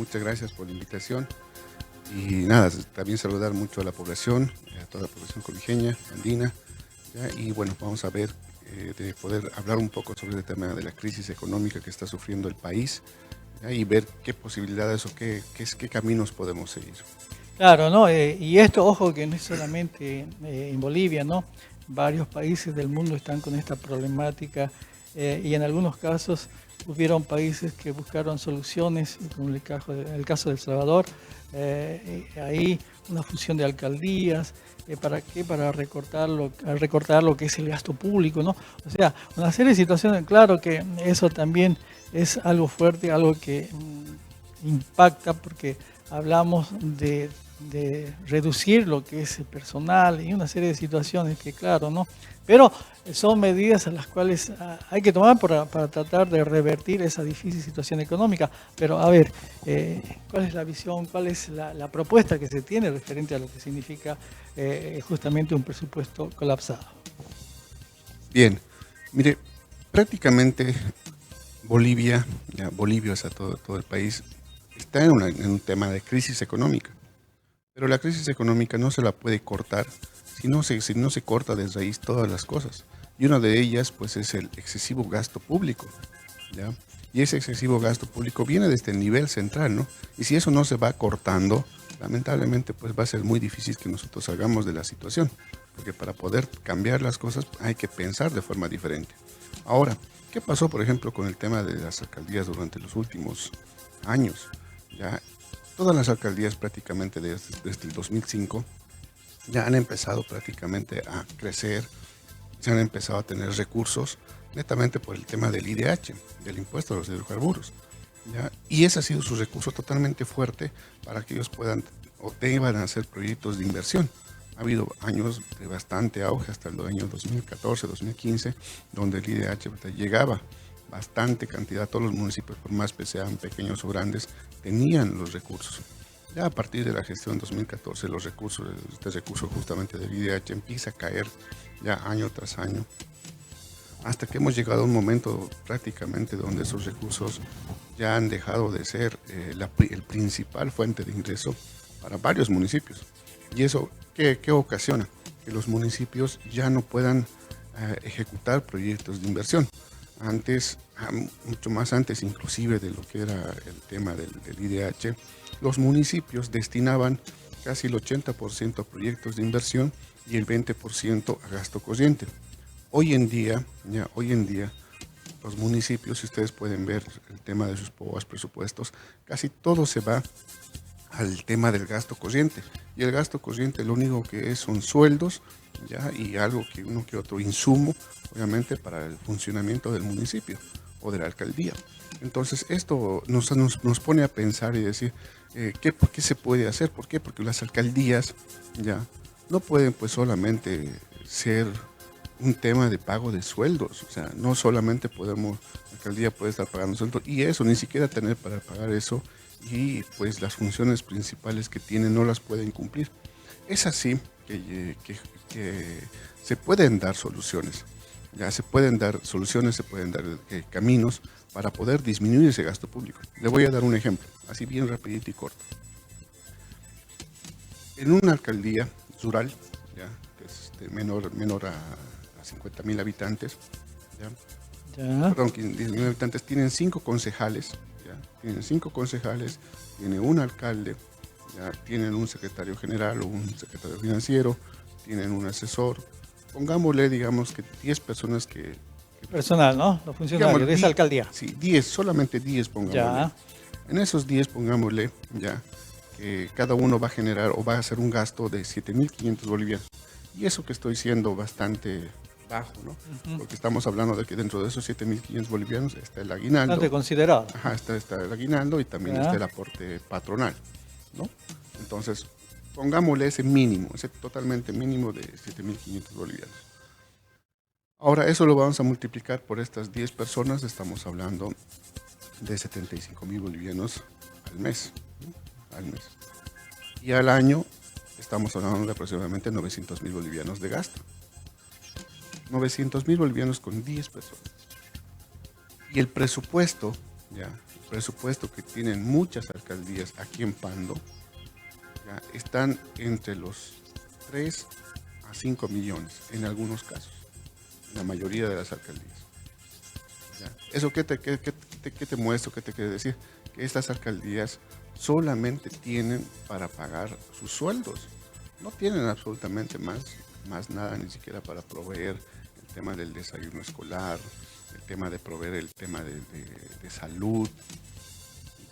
muchas gracias por la invitación. Y nada, también saludar mucho a la población, a toda la población colijeña, andina, ¿ya? Y bueno, vamos a ver de poder hablar un poco sobre el tema de la crisis económica que está sufriendo el país, ¿ya? Y ver qué posibilidades o qué caminos podemos seguir. Claro, ¿no? Y esto, ojo, que no es solamente en Bolivia, ¿no? Varios países del mundo están con esta problemática y en algunos casos hubieron países que buscaron soluciones, como el caso de El Salvador, ahí una fusión de alcaldías, ¿para qué? Para recortar lo que es el gasto público, ¿no? O sea, una serie de situaciones, claro que eso también es algo fuerte, algo que impacta porque hablamos de reducir lo que es el personal y una serie de situaciones que claro, ¿no? Pero son medidas a las cuales hay que tomar para tratar de revertir esa difícil situación económica. Pero a ver, ¿cuál es la visión, cuál es la propuesta que se tiene referente a lo que significa justamente un presupuesto colapsado? Bien, mire, prácticamente Bolivia, ya Bolivia, o sea, todo el país, está en un tema de crisis económica. Pero la crisis económica no se la puede cortar si no se corta de raíz todas las cosas. Y una de ellas, pues, es el excesivo gasto público, ¿ya? Y ese excesivo gasto público viene desde el nivel central, ¿no? Y si eso no se va cortando, lamentablemente, pues va a ser muy difícil que nosotros salgamos de la situación. Porque para poder cambiar las cosas hay que pensar de forma diferente. Ahora, ¿qué pasó, por ejemplo, con el tema de las alcaldías durante los últimos años? ¿Ya? Todas las alcaldías prácticamente desde el 2005 ya han empezado prácticamente a crecer, se han empezado a tener recursos netamente por el tema del IDH, del impuesto a los hidrocarburos, ¿ya? Y ese ha sido su recurso totalmente fuerte para que ellos puedan o deban hacer proyectos de inversión. Ha habido años de bastante auge hasta el año 2014, 2015, donde el IDH llegaba bastante cantidad, todos los municipios, por más que sean pequeños o grandes, tenían los recursos. Ya a partir de la gestión 2014, este recurso justamente del IDH empieza a caer ya año tras año, hasta que hemos llegado a un momento prácticamente donde esos recursos ya han dejado de ser el principal fuente de ingreso para varios municipios. ¿Y eso qué ocasiona? Que los municipios ya no puedan ejecutar proyectos de inversión. Antes, mucho más antes inclusive de lo que era el tema del IDH, los municipios destinaban casi el 80% a proyectos de inversión y el 20% a gasto corriente. Hoy en día, los municipios, si ustedes pueden ver el tema de sus presupuestos, casi todo se va al tema del gasto corriente. Y el gasto corriente lo único que es son sueldos, ¿ya? Y algo que uno que otro insumo, obviamente, para el funcionamiento del municipio o de la alcaldía. Entonces, esto nos pone a pensar y decir, ¿qué se puede hacer? ¿Por qué? Porque las alcaldías ya no pueden pues solamente ser un tema de pago de sueldos. O sea, no solamente la alcaldía puede estar pagando sueldos y eso, ni siquiera tener para pagar eso y pues las funciones principales que tienen no las pueden cumplir. Es así que se pueden dar soluciones. Ya se pueden dar soluciones, se pueden dar caminos para poder disminuir ese gasto público. Le voy a dar un ejemplo, así bien rapidito y corto. En una alcaldía rural, ya, que es menor a 50.000 habitantes, ¿ya? Perdón, 10.000 habitantes, tienen 5 concejales, ¿ya? Tienen 5 concejales, tiene un alcalde, ¿ya? Tienen un secretario general o un secretario financiero, tienen un asesor. Pongámosle, digamos, que 10 personas que Personal, ¿no? Los funcionarios digamos, de esa alcaldía. Sí, 10, solamente 10 pongámosle. Ya. En esos 10 pongámosle, ya, que cada uno va a generar o va a hacer un gasto de 7.500 bolivianos. Y eso que estoy siendo bastante bajo, ¿no? Porque estamos hablando de que dentro de esos 7.500 bolivianos está el aguinaldo. Bastante considerado. Ajá, está el aguinaldo y también está el aporte patronal, ¿no? Entonces, pongámosle ese mínimo, ese totalmente mínimo de 7.500 bolivianos. Ahora, eso lo vamos a multiplicar por estas 10 personas, estamos hablando de 75.000 bolivianos al mes, ¿no? Al mes. Y al año estamos hablando de aproximadamente 900.000 bolivianos de gasto. 900.000 bolivianos con 10 personas. Y el presupuesto, ya, presupuesto que tienen muchas alcaldías aquí en Pando, ya, están entre los 3 a 5 millones en algunos casos, en la mayoría de las alcaldías. ¿Ya? ¿Eso qué te muestro, qué te quiere decir? Que estas alcaldías solamente tienen para pagar sus sueldos, no tienen absolutamente más nada, ni siquiera para proveer el tema del desayuno escolar, el tema de proveer el tema de salud,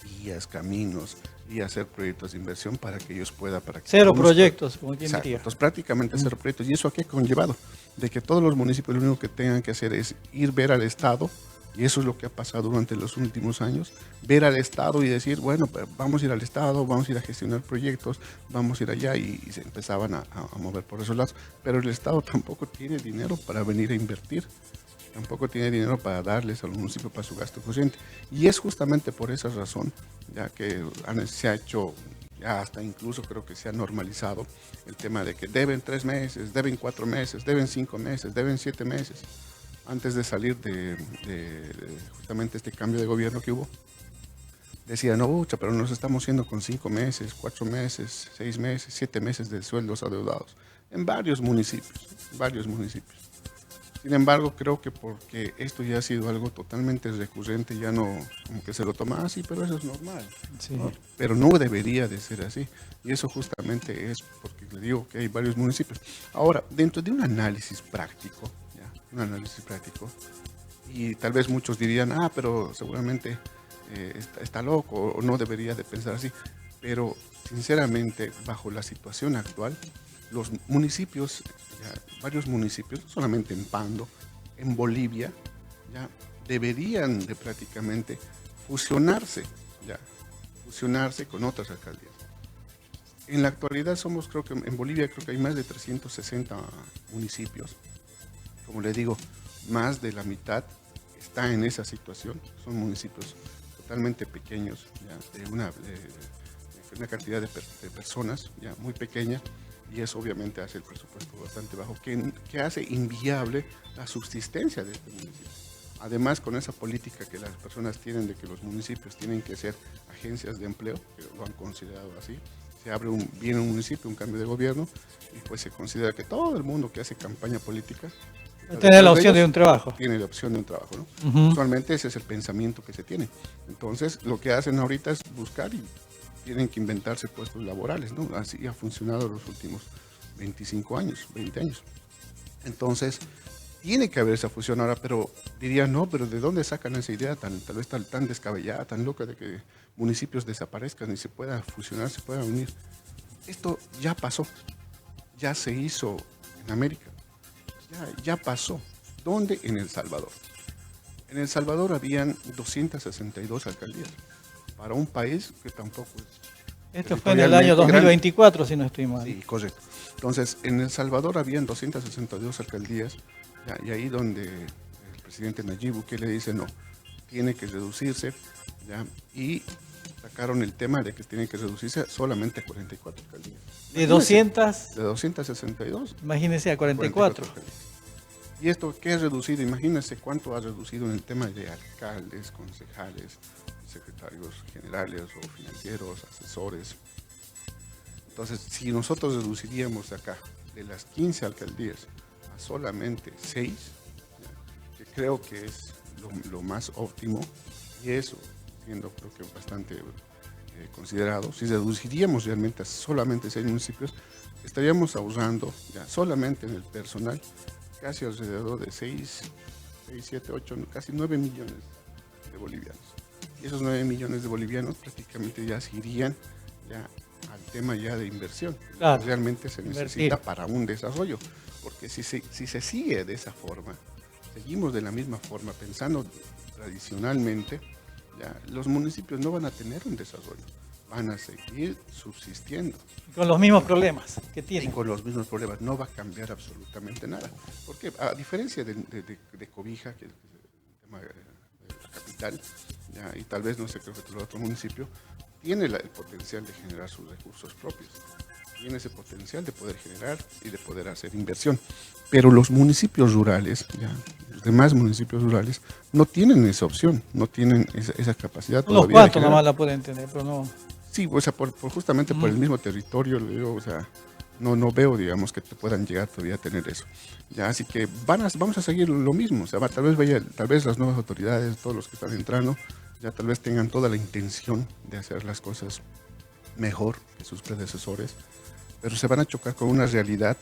vías, caminos y hacer proyectos de inversión para que ellos puedan... Para que Cero proyectos, como quien exacto, diría. entonces prácticamente cero proyectos. ¿Y eso a qué ha conllevado? De que todos los municipios lo único que tengan que hacer es ir ver al Estado, y eso es lo que ha pasado durante los últimos años, ver al Estado y decir, bueno, pues vamos a ir al Estado, vamos a ir a gestionar proyectos, vamos a ir allá, y se empezaban a mover por esos lados. Pero el Estado tampoco tiene dinero para venir a invertir, tampoco tiene dinero para darles al municipio para su gasto corriente. Y es justamente por esa razón, ya que se ha hecho, ya hasta incluso creo que se ha normalizado el tema de que deben 3 meses, deben 4 meses, deben 5 meses, deben 7 meses, antes de salir de justamente este cambio de gobierno que hubo. Decían, no, pero nos estamos yendo con 5 meses, 4 meses, 6 meses, 7 meses de sueldos adeudados en varios municipios, varios municipios. Sin embargo, creo que porque esto ya ha sido algo totalmente recurrente, ya no, como que se lo toma así, pero eso es normal. Sí. ¿No? Pero no debería de ser así. Y eso justamente es porque le digo que hay varios municipios. Ahora, dentro de un análisis práctico, ¿ya? Un análisis práctico, y tal vez muchos dirían, pero seguramente está loco o no debería de pensar así. Pero sinceramente, bajo la situación actual, los municipios, ya, varios municipios, no solamente en Pando, en Bolivia, ya deberían de prácticamente fusionarse, ya, fusionarse con otras alcaldías. En la actualidad creo que en Bolivia creo que hay más de 360 municipios. Como le digo, más de la mitad está en esa situación. Son municipios totalmente pequeños, ya, de una cantidad de personas ya muy pequeña, y eso obviamente hace el presupuesto bastante bajo, que hace inviable la subsistencia de este municipio. Además, con esa política que las personas tienen de que los municipios tienen que ser agencias de empleo, que lo han considerado así, se abre viene un municipio, un cambio de gobierno, y pues se considera que todo el mundo que hace campaña política tiene la opción de un trabajo. Tiene la opción de un trabajo, ¿no? Uh-huh. Usualmente ese es el pensamiento que se tiene. Entonces, lo que hacen ahorita es buscar y tienen que inventarse puestos laborales, ¿no? Así ha funcionado los últimos 25 años, 20 años. Entonces, tiene que haber esa fusión ahora, pero diría, no, pero ¿de dónde sacan esa idea tal vez tan descabellada, tan loca de que municipios desaparezcan y se pueda fusionar, se puedan unir? Esto ya pasó, ya se hizo en América, ya pasó. ¿Dónde? En El Salvador. En El Salvador habían 262 alcaldías, para un país que tampoco es... Esto fue en el año 2024, grande. Si no estoy mal. Sí, correcto. Entonces, en El Salvador habían 262 alcaldías, y ahí donde el presidente Nayib Bukele dice, no, tiene que reducirse, ¿ya? Y sacaron el tema de que tiene que reducirse solamente a 44 alcaldías. ¿De 200? De 262. Imagínense a 44. ¿Y esto qué ha reducido? Imagínense cuánto ha reducido en el tema de alcaldes, concejales, secretarios generales o financieros, asesores. Entonces, si nosotros reduciríamos acá de las 15 alcaldías a solamente 6, que creo que es lo más óptimo, y eso siendo creo que bastante considerado, si reduciríamos realmente a solamente 6 municipios, estaríamos ahorrando ya solamente en el personal casi alrededor de 6, 7, 8, casi 9 millones de bolivianos. Y esos 9 millones de bolivianos prácticamente ya se irían ya al tema ya de inversión. Claro, realmente se necesita para un desarrollo, porque si se sigue de esa forma, seguimos de la misma forma, pensando tradicionalmente, ya, los municipios no van a tener un desarrollo, van a seguir subsistiendo. Con los mismos problemas que tienen. Y con los mismos problemas, no va a cambiar absolutamente nada. Porque a diferencia de Cobija, que es el tema de la capital, ya, y tal vez no sé, creo que el otro municipio, tiene el potencial de generar sus recursos propios. tiene ese potencial de poder generar y de poder hacer inversión. Pero los municipios rurales, ya, los demás municipios rurales, no tienen esa opción, no tienen esa capacidad Unos todavía de cuantos generar. nomás la pueden tener, pero no. Sí, o sea, justamente por el mismo territorio, le digo, o sea, no veo, digamos, que te puedan llegar todavía a tener eso. Ya, así que vamos a seguir lo mismo, o sea, tal vez las nuevas autoridades, todos los que están entrando, ya tal vez tengan toda la intención de hacer las cosas mejor que sus predecesores, pero se van a chocar con una realidad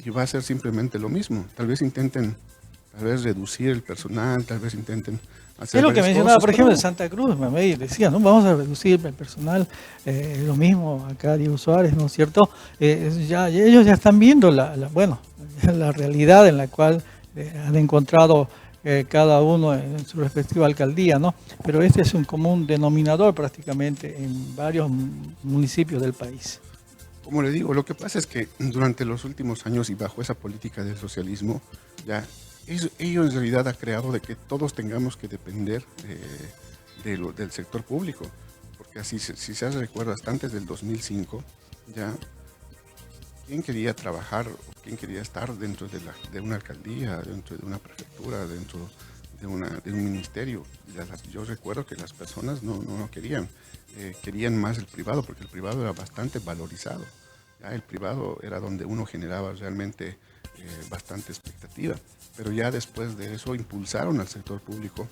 y va a ser simplemente lo mismo. Tal vez intenten, tal vez reducir el personal, tal vez intenten hacer Es lo que varias mencionaba, cosas, por ejemplo, pero de Santa Cruz, Mamey decía, ¿no? Vamos a reducir el personal, lo mismo acá Diego Suárez, ¿no es cierto? Ellos ya están viendo bueno, la realidad en la cual han encontrado cada uno en su respectiva alcaldía, ¿no? Pero este es un común denominador prácticamente en varios municipios del país. como le digo, lo que pasa es que durante los últimos años y bajo esa política del socialismo, ya ello en realidad ha creado de que todos tengamos que depender del sector público. Porque así, si se recuerda, hasta antes del 2005, ya, ¿quién quería trabajar o quién quería estar dentro de una alcaldía, dentro de una prefectura, dentro de un ministerio? Yo recuerdo que las personas no querían, querían más el privado, porque el privado era bastante valorizado. Ya el privado era donde uno generaba realmente bastante expectativa, pero ya después de eso impulsaron al sector público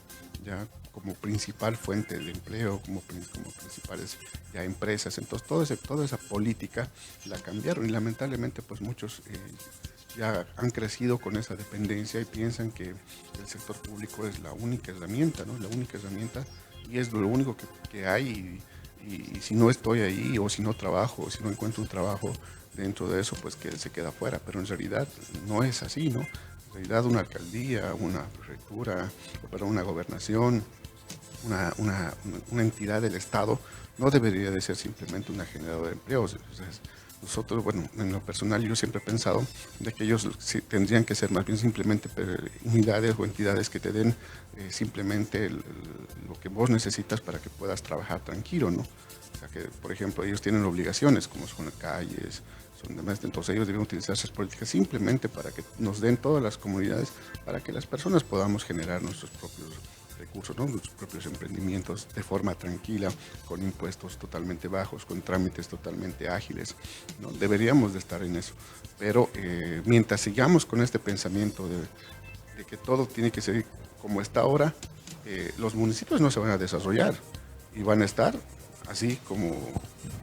ya como principal fuente de empleo, como principales ya empresas. Entonces toda esa política la cambiaron y lamentablemente pues muchos ya han crecido con esa dependencia y piensan que el sector público es la única herramienta, ¿no? La única herramienta y es lo único que hay y si no estoy ahí o si no trabajo o si no encuentro un trabajo dentro de eso, pues que se queda fuera. Pero en realidad no es así, ¿no? En realidad una alcaldía, una prefectura, una gobernación, una entidad del Estado no debería de ser simplemente una generadora de empleos. O sea, nosotros, bueno, en lo personal yo siempre he pensado de que ellos tendrían que ser más bien simplemente unidades o entidades que te den simplemente lo que vos necesitas para que puedas trabajar tranquilo, ¿no? O sea que, por ejemplo, ellos tienen obligaciones como son las calles, son demás, entonces ellos deben utilizar esas políticas simplemente para que nos den todas las comunidades, para que las personas podamos generar nuestros propios recursos, ¿no? Nuestros propios emprendimientos de forma tranquila, con impuestos totalmente bajos, con trámites totalmente ágiles, ¿no? Deberíamos de estar en eso, pero mientras sigamos con este pensamiento de que todo tiene que ser como está ahora, los municipios no se van a desarrollar y van a estar así como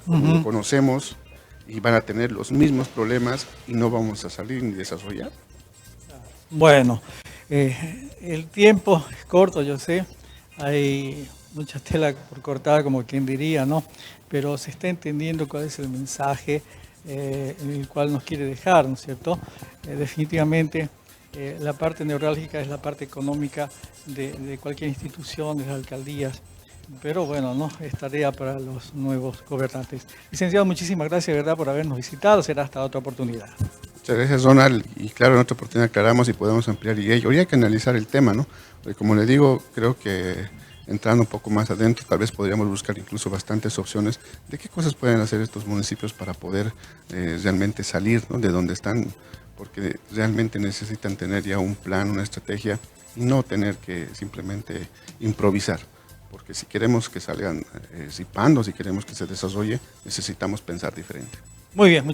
lo conocemos y van a tener los mismos problemas y no vamos a salir ni desarrollar. Bueno, el tiempo es corto, yo sé, hay mucha tela por cortar, como quien diría, ¿no? Pero se está entendiendo cuál es el mensaje en el cual nos quiere dejar, ¿no es cierto? Definitivamente la parte neurálgica es la parte económica de cualquier institución, de las alcaldías, pero bueno, no es tarea para los nuevos gobernantes. Licenciado, muchísimas gracias, ¿verdad?, por habernos visitado. Será hasta otra oportunidad. Muchas gracias, Ronald. Y claro, en otra oportunidad aclaramos y podemos ampliar. Y habría que analizar el tema, ¿no? Porque como le digo, creo que entrando un poco más adentro, tal vez podríamos buscar incluso bastantes opciones de qué cosas pueden hacer estos municipios para poder realmente salir, ¿no?, de donde están, porque realmente necesitan tener ya un plan, una estrategia y no tener que simplemente improvisar. Porque si queremos que salgan zipando, si queremos que se desarrolle, necesitamos pensar diferente. Muy bien.